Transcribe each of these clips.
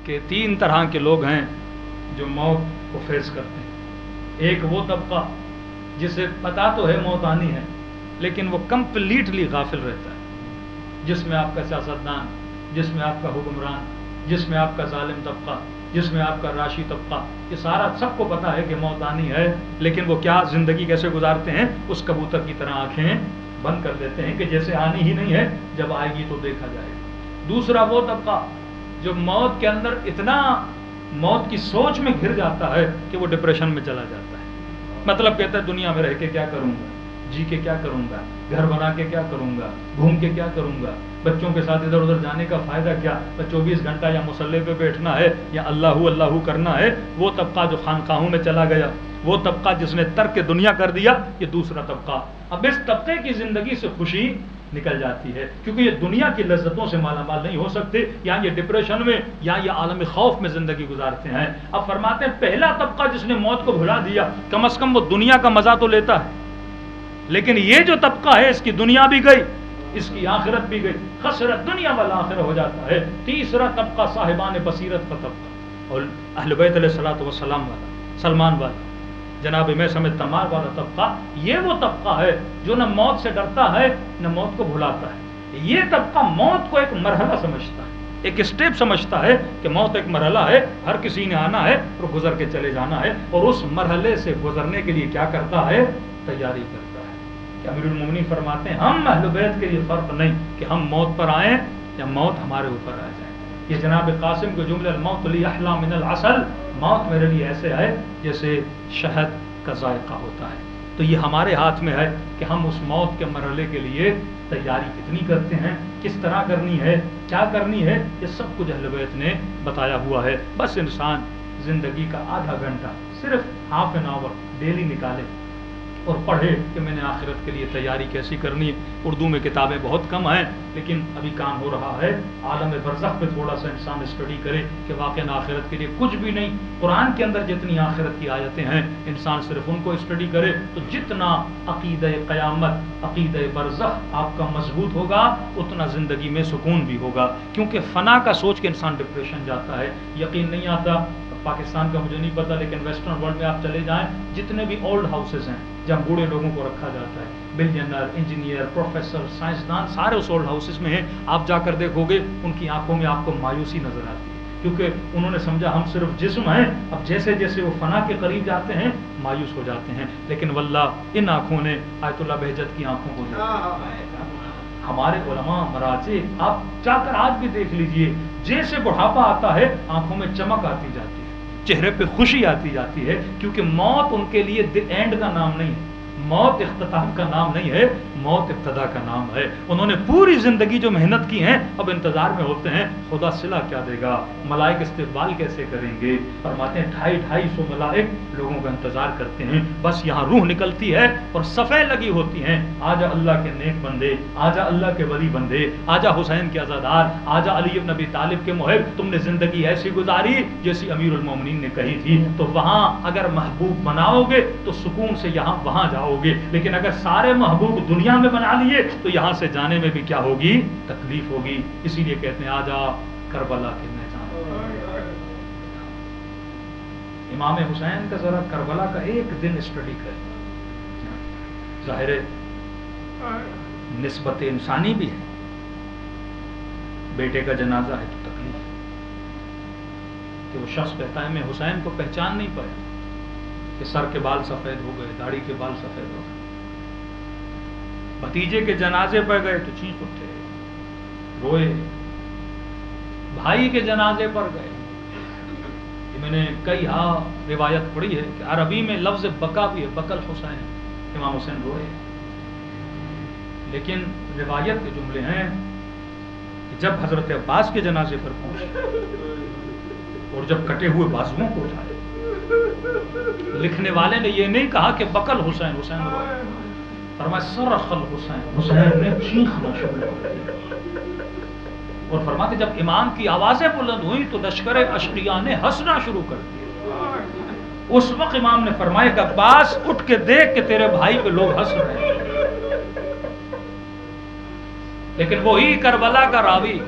کہ 3 طرح کے لوگ ہیں جو موت کو فیس کرتے ہیں۔ ایک وہ طبقہ جسے پتا تو ہے موت آنی ہے لیکن وہ کمپلیٹلی غافل رہتا ہے، جس میں آپ کا سیاستدان، جس میں آپ کا حکمران، جس میں آپ کا ظالم طبقہ، جس میں آپ کا راشی طبقہ، یہ سارا سب کو پتا ہے کہ موت آنی ہے، لیکن وہ کیا زندگی کیسے گزارتے ہیں؟ اس کبوتر کی طرح آنکھیں بند کر دیتے ہیں کہ جیسے آنی ہی نہیں ہے، جب آئے گی تو دیکھا جائے گا۔ دوسرا وہ طبقہ جو موت کے اندر اتنا موت کی سوچ میں گھر جاتا ہے کہ وہ ڈپریشن میں چلا جاتا ہے، مطلب کہتا ہے دنیا میں رہ کے کیا کروں گا، جی کے کیا کروں گا، گھر بنا کے کیا کروں گا، گھوم کے کیا کروں گا، بچوں کے ساتھ ادھر ادھر جانے کا فائدہ کیا، 24 گھنٹہ یا مصلی پہ بیٹھنا ہے یا اللہ اللہ کرنا ہے۔ وہ طبقہ جو خانقاہوں میں چلا گیا، وہ طبقہ جس نے ترک دنیا کر دیا، یہ دوسرا طبقہ۔ اب اس طبقے کی زندگی سے خوشی نکل جاتی ہے کیونکہ یہ دنیا کی لذتوں سے مالا مال نہیں ہو سکتے، یا یہ ڈپریشن میں یا یہ عالم خوف میں زندگی گزارتے ہیں۔ اب فرماتے ہیں پہلا طبقہ جس نے موت کو بھلا دیا، کم از کم وہ دنیا کا مزہ تو لیتا ہے، لیکن یہ جو طبقہ ہے اس کی دنیا بھی گئی، اس کی آخرت بھی گئی، خسرت دنیا والآخرہ ہو جاتا ہے۔ تیسرا طبقہ صاحبان بصیرت کا طبقہ، اور اہل بیت علیہ الصلوۃ والسلام والا، سلمان والا، جناب میں سمیت تمام والا طبقہ، یہ وہ طبقہ ہے جو نہ موت سے ڈرتا ہے نہ موت کو بھلاتا ہے۔ یہ طبقہ موت کو ایک مرحلہ سمجھتا ہے، ایک اسٹیپ سمجھتا ہے کہ موت ایک مرحلہ ہے، ہر کسی نے آنا ہے اور گزر کے چلے جانا ہے، اور اس مرحلے سے گزرنے کے لیے کیا کرتا ہے؟ تیاری کرتا ہے۔ کہ امیر المومنین فرماتے ہیں ہم اہل بیت کے لیے فرق نہیں کہ ہم موت پر آئیں یا موت ہمارے اوپر آ جائے۔ یہ جناب قاسم کے جملے، الموت لی احلی من العسل، موت میرے لیے ایسے ہے جیسے شہد کا ذائقہ ہوتا ہے۔ تو یہ ہمارے ہاتھ میں ہے کہ ہم اس موت کے مرحلے کے لیے تیاری کتنی کرتے ہیں، کس طرح کرنی ہے، کیا کرنی ہے، یہ سب کچھ اہل بیت نے بتایا ہوا ہے۔ بس انسان زندگی کا آدھا گھنٹہ، صرف ہاف این آور ڈیلی نکالے اور پڑھے کہ میں نے آخرت کے لیے تیاری کیسی کرنی ہے۔ اردو میں کتابیں بہت کم ہیں لیکن ابھی کام ہو رہا ہے، عالم برزخ پہ تھوڑا سا انسان اسٹڈی کرے کہ واقعا آخرت کے لیے کچھ بھی نہیں۔ قرآن کے اندر جتنی آخرت کی آیتیں ہیں انسان صرف ان کو اسٹڈی کرے تو جتنا عقیدہ قیامت، عقیدہ برزخ آپ کا مضبوط ہوگا اتنا زندگی میں سکون بھی ہوگا، کیونکہ فنا کا سوچ کے انسان ڈپریشن جاتا ہے، یقین نہیں آتا۔ پاکستان کا مجھے نہیں پتا لیکن ویسٹرن ورلڈ میں آپ چلے جائیں، جتنے بھی اولڈ ہاؤسز ہیں جہاں بوڑھے لوگوں کو رکھا جاتا ہے، بلینئر، انجینئر، پروفیسر، سائنسدان، سارے اس اولڈ ہاؤسز میں ہیں۔ آپ جا کر دیکھو گے ان کی آنکھوں میں آپ کو مایوسی نظر آتی ہے، کیونکہ انہوں نے سمجھا ہم صرف جسم ہیں، اب جیسے جیسے وہ فنا کے قریب جاتے ہیں مایوس ہو جاتے ہیں۔ لیکن واللہ ان آنکھوں نے آیت اللہ بہجت کی آنکھوں کو دیکھا۔ ہمارے علماء مراجع آپ جا کر آج بھی دیکھ لیجئے، جیسے بڑھاپا آتا ہے آنکھوں میں چمک آتی جاتی ہے، چہرے پہ خوشی آتی جاتی ہے، کیونکہ موت ان کے لیے اینڈ کا نام نہیں ہے، موت اختتام کا نام نہیں ہے، موت ابتدا کا نام ہے۔ انہوں نے پوری زندگی جو محنت کی ہیں اب انتظار میں ہوتے ہیں خدا صلہ کیا دے گا، ملائک استقبال کیسے کریں گے۔ فرماتے ہیں 250 ملائک لوگوں کا انتظار کرتے ہیں، بس یہاں روح نکلتی ہے اور صفیں لگی ہوتی ہیں، آجا اللہ کے نیک بندے، آجا اللہ کے ولی بندے، آجا حسین کے عزادار، آجا علی بن ابی طالب کے محب، تم نے زندگی ایسی گزاری جیسی امیر المومنین نے کہی تھی۔ تو وہاں اگر محبوب بناؤ گے تو سکون سے یہاں وہاں جاؤ گے، لیکن اگر سارے محبوب دنیا میں بنا لیے تو یہاں سے جانے میں بھی کیا ہوگی؟ تکلیف ہوگی۔ اسی لیے کہتے ہیں آجا کربلا کے میدان۔ امام حسین کا ذرا کربلا کا ایک دن اسٹڈی کریں، ظاہر نسبت انسانی بھی ہے، بیٹے کا جنازہ ہے تو تکلیف کہ وہ شخص کہتا ہے میں حسین کو پہچان نہیں پایا کہ سر کے بال سفید ہو گئے، داڑھی کے بال سفید ہو گئے، بھتیجے کے جنازے پر گئے تو چینخ اٹھے، روئے، بھائی کے جنازے پر گئے۔ یہ میں نے کئی روایت پڑھی ہے کہ عربی میں لفظ بکا بھی ہے، بکل حسین، امام حسین روئے، لیکن روایت کے جملے ہیں کہ جب حضرت عباس کے جنازے پر پہنچے اور جب کٹے ہوئے بازوؤں کو اٹھائے، لکھنے والے نے یہ نہیں کہا کہ بکل حسین، حسین روئے، فرمایا صرخ الحسین، حسین نے چیخنا شروع کر دیا، اور فرماتے جب امام کی آوازیں بلند ہوئی تو لشکر اشقیاء نے ہنسنا شروع کر دیا۔ اس وقت امام نے فرمایا کہ عباس اٹھ کے دیکھ کہ تیرے بھائی پہ لوگ ہنس رہے ہیں۔ لیکن وہی کربلا کا راوی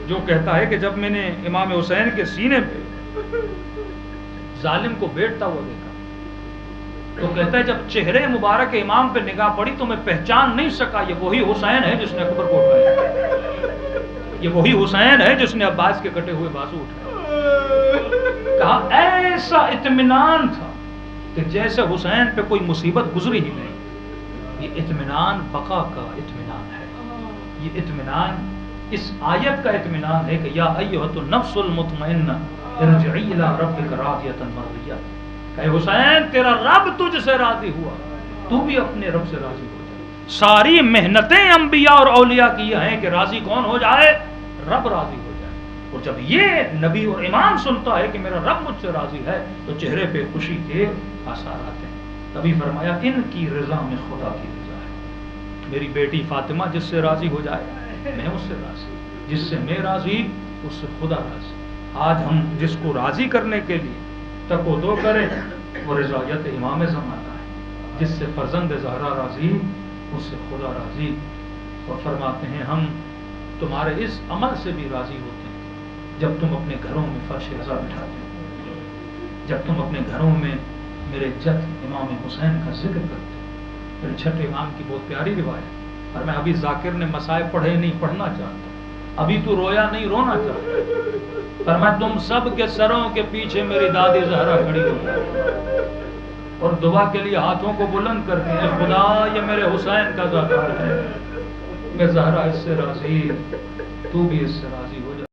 جو کہتا ہے کہ جب میں نے امام حسین کے سینے پہ ظالم کو بیٹھتا ہوا دیکھا تو کہتا ہے جب چہرے مبارک امام پہ نگاہ پڑی تو میں پہچان نہیں سکا یہ وہی حسین ہے جس نے اکبر کو اٹھایا، یہ وہی حسین ہے جس نے عباس کے کٹے ہوئے بازو اٹھائے۔ کہا ایسا اطمینان تھا کہ جیسے حسین پہ کوئی مصیبت گزری ہی نہیں۔ یہ اطمینان بقا کا اطمینان ہے، یہ اطمینان اس آیت کا اطمینان ہے کہ یا ایھا النفس المطمئنہ ارجعی الی ربک راضیۃ مرضیہ، کہ حسین تیرا رب تجھ سے راضی ہوا، تو بھی اپنے رب سے راضی ہو جائے۔ ساری محنتیں انبیاء اور اولیاء کی یہ ہیں کہ راضی کون ہو جائے؟ رب راضی ہو جائے۔ اور جب یہ نبی اور امام سنتا ہے کہ میرا رب مجھ سے راضی ہے تو چہرے پہ خوشی کے آثار آتے ہیں۔ تبھی فرمایا ان کی رضا میں خدا کی رضا ہے، میری بیٹی فاطمہ جس سے راضی ہو جائے میں اس سے راضی، جس سے میں راضی اس سے خدا راضی۔ آج ہم جس کو راضی کرنے کے لیے تک و دو کریں وہ رضایت امام زمانہ ہے، جس سے فرزند زہرا راضی اس سے خدا راضی۔ اور فرماتے ہیں ہم تمہارے اس عمل سے بھی راضی ہوتے ہیں جب تم اپنے گھروں میں فرش رضا بٹھاتے ہو، جب تم اپنے گھروں میں میرے جد امام حسین کا ذکر کرتے ہو۔ میرے چھٹے امام کی بہت پیاری روایت، اور میں ابھی ذاکر نے مسائب پڑھے نہیں پڑھنا چاہتا، ابھی تو رویا نہیں رونا چاہتا، پر میں تم سب کے سروں کے پیچھے میری دادی زہرا کھڑی ہو اور دعا کے لیے ہاتھوں کو بلند کر کے خدا یہ میرے حسین کا زہرا ہے، میں زہرا اس سے راضی، تو بھی اس سے راضی ہو۔